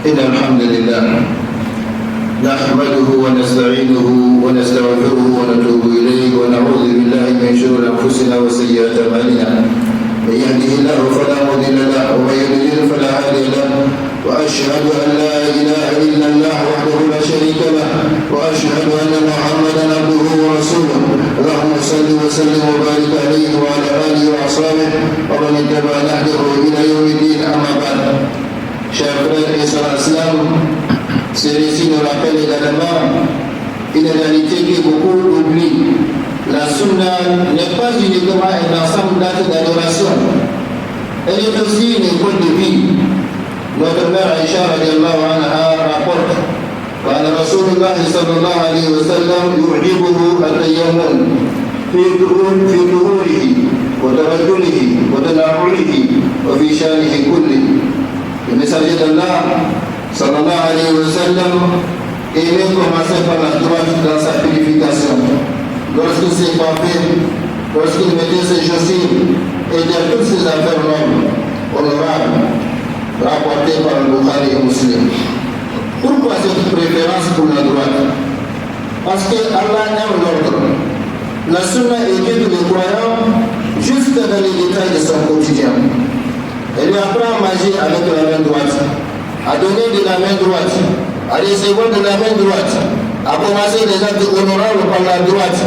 إن الحمد لله نحمده ونستعينه ونستغفره ونتوب إليه ونعوذ بالله من شرور أنفسنا وسيئات أعمالنا من يهده الله فلا مضل له ومن يضلل فلا هادي له وأشهد أن لا إله إلا الله وحده لا شريك له وأشهد أن محمدا عبده ورسوله اللهم صل وسلم وبارك عليه وعلى آله وأصحابه ومن اتبع نهجه إلى يوم الدين أما بعد. Chers frères et sœurs en islam, ce récit nous rappelle également une réalité que beaucoup oublient. La sunna n'est pas uniquement un ensemble d'actes d'adoration, elle est aussi une école de vie. Notre mère Aïcha radiallahu anha rapporte qu'An Rasulullah sallallahu alayhi wa sallam yu'jibuhu al-tayammun fi duhurihi wa tarajjulihi wa tana'ulihi wa fi shanihi kulli. Le messager d'Allah sallallahu alayhi wa sallam aimait commencer par la droite dans sa purification. Lorsqu'il s'est coiffé, lorsqu'il mettait ses chaussures et de toutes ses affaires nobles, honorables, rapportées par le Bukhari et Muslim. Pourquoi cette préférence pour la droite? Parce que Allah aime l'ordre. La sunna éduque le croyant juste dans les détails de son quotidien. Elle lui apprend à manger avec la main droite, à donner de la main droite, à recevoir de la main droite, à commencer les actes honorables par la droite.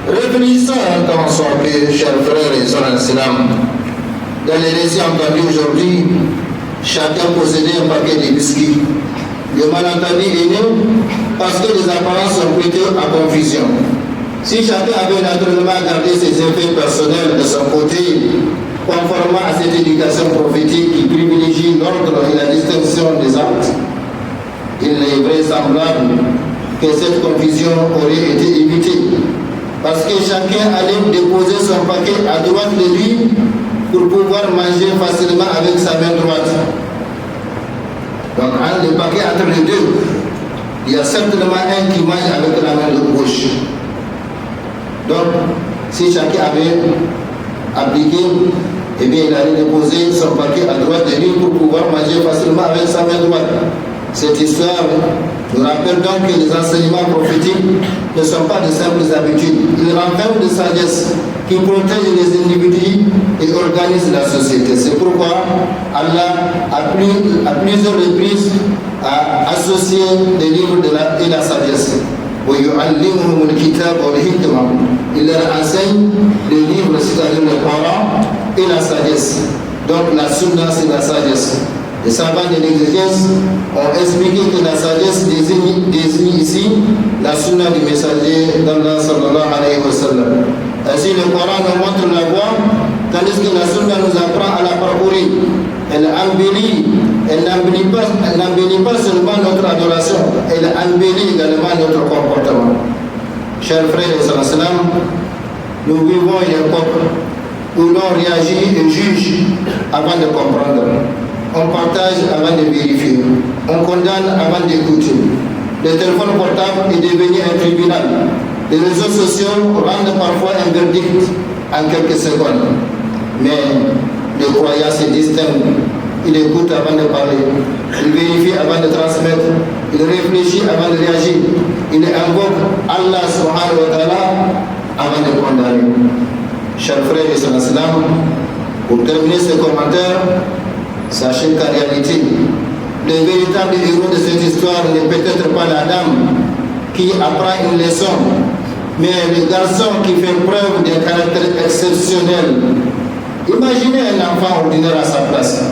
Réfléchissons un temps soit peu, chers frères et sœurs en islam. Dans les récits entendus aujourd'hui, chacun possédait un paquet de biscuits. Le malentendu est né parce que les apparences sont prêtées à confusion. Si chacun avait naturellement gardé ses effets personnels de son côté, conformément à cette éducation prophétique qui privilégie l'ordre et la distinction des actes, il est vraisemblable que cette confusion aurait été évitée, parce que chacun allait déposer son paquet à droite de lui pour pouvoir manger facilement avec sa main droite. Donc, le paquet entre les deux, il y a certainement un qui mange avec la main de gauche. Donc, si chacun avait appliqué, eh bien, il allait déposer son paquet à droite de lui pour pouvoir manger facilement avec sa main droite. Cette histoire nous rappelle donc que les enseignements prophétiques ne sont pas de simples habitudes. Ils renferment de sagesse qui protègent les individus et organisent la société. C'est pourquoi Allah, à plusieurs reprises, a associé les livres et la sagesse. Il leur enseigne les livres, c'est-à-dire le Coran et la sagesse. Donc la sunna, c'est la sagesse. Les savants de l'exégèse ont expliqué que la sagesse désigne ici la sunna du messager d'Allah sallallahu alayhi wa sallam. Ainsi le Coran nous montre la voie, tandis que la sunna nous apprend à la parcourir. Elle n'embellit pas seulement notre adoration, elle embellit également notre comportement. Chers frères et sœurs, nous vivons une époque où l'on réagit et juge avant de comprendre. On partage avant de vérifier. On condamne avant d'écouter. Le téléphone portable est devenu un tribunal. Les réseaux sociaux rendent parfois un verdict en quelques secondes. Mais le croyant se distingue. Il écoute avant de parler. Il vérifie avant de transmettre. Il réfléchit avant de réagir. Il invoque Allah subhanahu wa ta'ala avant de condamner. Chers frères et sœurs, pour terminer ce commentaire, sachez qu'en réalité, le véritable héros de cette histoire n'est peut-être pas la dame qui apprend une leçon, mais le garçon qui fait preuve d'un caractère exceptionnel. Imaginez un enfant ordinaire à sa place.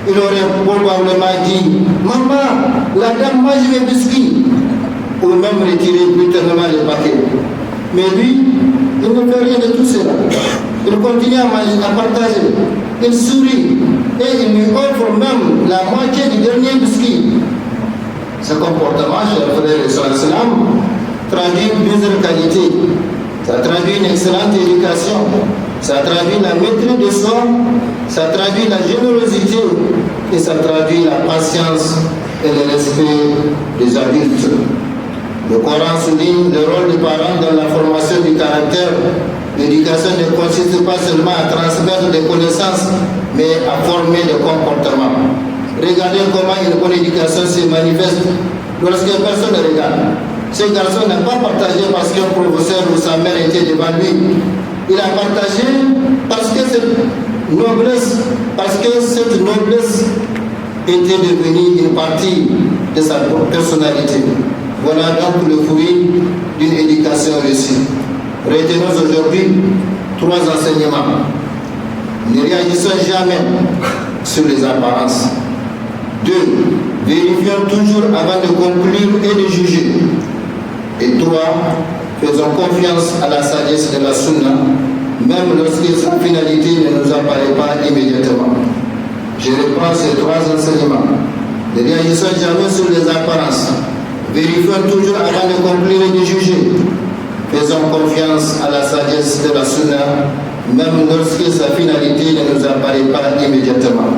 Il aurait probablement dit « Maman, la dame mange mes biscuits » ou même retirer brutalement le paquet. Mais lui, il ne fait rien de tout cela. Il continue à manger, à partager. Il sourit et il lui offre même la moitié du dernier biscuit. Ce comportement, chers frères et sœurs, traduit plusieurs qualités. Ça traduit une excellente éducation. Ça traduit la maîtrise de soi. Ça traduit la générosité. Et ça traduit la patience et le respect des adultes. Le Coran souligne le rôle des parents dans la formation du caractère. L'éducation ne consiste pas seulement à transmettre des connaissances, mais à former des comportements. Regardez comment une bonne éducation se manifeste lorsque personne ne regarde. Ce garçon n'a pas partagé parce qu'un professeur ou sa mère était devant lui. Il a partagé parce que cette noblesse était devenue une partie de sa personnalité. Voilà donc le fruit d'une éducation réussie. Retenons aujourd'hui 3 enseignements. Ne réagissons jamais sur les apparences. 2. Vérifions toujours avant de conclure et de juger. Et 3. Faisons confiance à la sagesse de la Sunna, même lorsque sa finalité ne nous apparaît pas immédiatement. Je reprends ces 3 enseignements. Ne réagissons jamais sur les apparences. Vérifions toujours avant de conclure et de juger. Faisons confiance à la sagesse de la Sunna, même lorsque sa finalité ne nous apparaît pas immédiatement.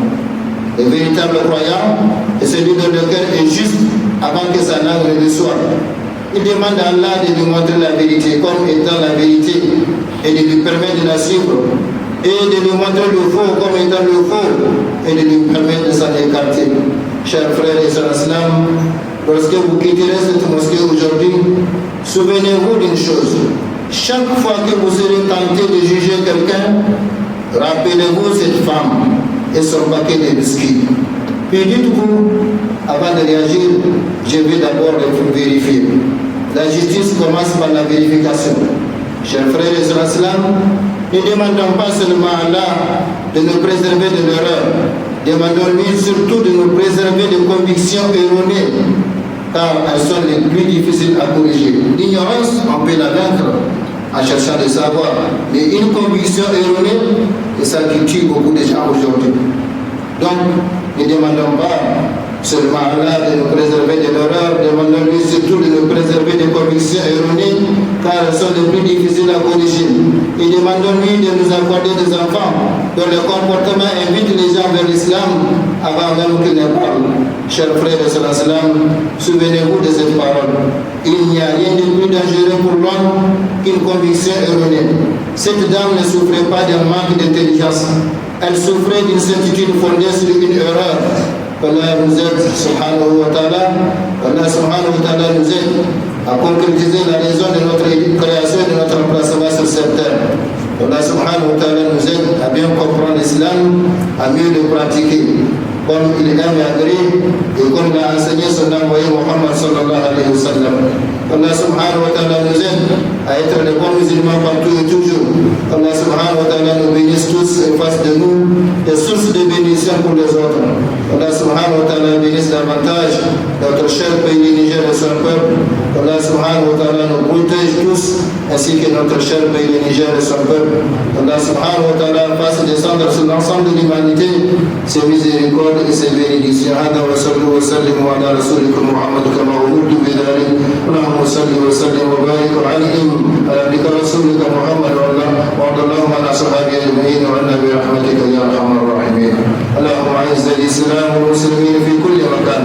Le véritable croyant est celui dont le cœur est juste avant que sa langue ne le soit. Il demande à Allah de lui montrer la vérité comme étant la vérité et de lui permettre de la suivre, et de lui montrer le faux comme étant le faux et de lui permettre de s'en écarter. Chers frères et sœurs islam, lorsque vous quitterez cette mosquée aujourd'hui, souvenez-vous d'une chose. Chaque fois que vous serez tenté de juger quelqu'un, rappelez-vous cette femme et son paquet de biscuits. Puis dites-vous, avant de réagir, je vais d'abord vérifier. La justice commence par la vérification. Chers frères et sœurs islam, ne demandons pas seulement à Allah de nous préserver de l'erreur, demandons-lui surtout de nous préserver de convictions erronées, car elles sont les plus difficiles à corriger. L'ignorance, on peut la vaincre en cherchant de savoir, mais une conviction erronée, c'est ça qui tue beaucoup de gens aujourd'hui. Donc, ne demandons pas seulement à Allah de nous préserver de l'erreur, demandons-lui surtout de nous préserver des convictions erronées, car elles sont les plus difficiles à corriger. Et demandons-lui de nous accorder des enfants dont le comportement invite les gens vers l'islam avant même qu'ils ne parlent. Chers frères et sœurs islam, souvenez-vous de cette parole. Il n'y a rien de plus dangereux pour l'homme qu'une conviction erronée. Cette dame ne souffrait pas d'un manque d'intelligence. Elle souffrait d'une certitude fondée sur une erreur. Allah nous aide, subhanahu wa ta'ala. Allah subhanahu wa ta'ala nous aide à concrétiser la raison de notre création et de notre emplacement sur cette terre. Allah subhanahu wa ta'ala nous aide à bien comprendre l'islam, à mieux le pratiquer, comme il aime et agrée, et comme l'a enseigné son envoyé Muhammad sallallahu alayhi wa sallam. Allah subhanahu wa ta'ala nous aide à être les bons musulmans partout et toujours. Allah subhanahu wa ta'ala nous bénisse tous et fasse de nous des sources de bénédiction pour les autres. Allah subhanahu wa ta'ala bénisse davantage notre cher pays du Niger et son peuple. Allah subhanahu wa ta'ala nous protège tous, ainsi que notre cher pays du Niger et son peuple. Allah subhanahu wa ta'ala fasse descendre sur l'ensemble de l'humanité ses miséricordes et ses bénédictions. Hada wa sallu wa sallimu ala rasulikum Muhammad kama umirtu bidhalik. Allahumma salli wa sallim wa barik alayhim ala abdika rasulika Muhammad wa Allahumma ala sahabi ajma'in wa anna bi rahmatika ya arhamar rahimin. Allahumma a'izz al-islam wal muslimin fi kulli makan.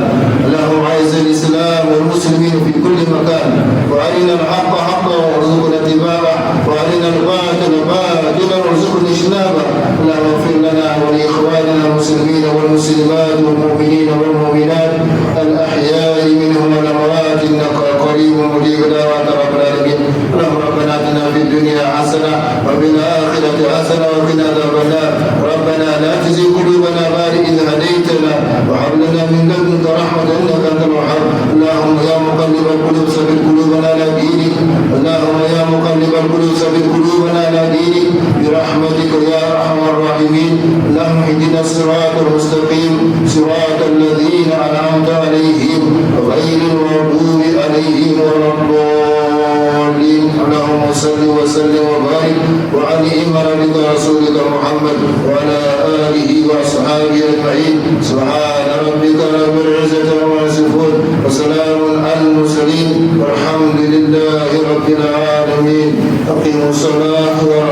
Allahumma a'izz al-islam wal muslimin fi kulli makan. Wa arina al-haqqa haqqan warzuqna ittiba'ah wa arina al-batila batilan warzuqna ijtinabah. Allahumma ighfir lana wa li ikhwanina al-muslimin wal muslimat wal mu'minin wal mu'minat al-ahya'i minhum wal amwat innaka qaribun mujib da'wat rabbil alamin. Allahumma rabbana atina fid dunya hasanah wa fil akhirati hasanah wa qina adhaban nar. Rabbana la tuzigh qulubana ba'da idh hadaytana wa hab lana min ladunka rahmatan innaka antal wahhab. Allahumma ya muqallibal qulub thabbit qulubana ala dinik. Allahumma ya muqallibal qulub thabbit qulubana ala dinik bi rahmatika ya arhamar rahimin. Allahumma ihdina as-siratal mustaqim siratal ladzina an'amta alayhim ghayril maghdubi alayhim waladdallin. Allahumma salli wa sallim wa barik wa an'im ala rasulika Muhammad wa ala alihi wa ashabihi ajma'in. Subhana rabbika rabbil izzati amma yasifun wa salamun alal mursalin walhamdulillahi rabbil alamin. Aqimus salata wa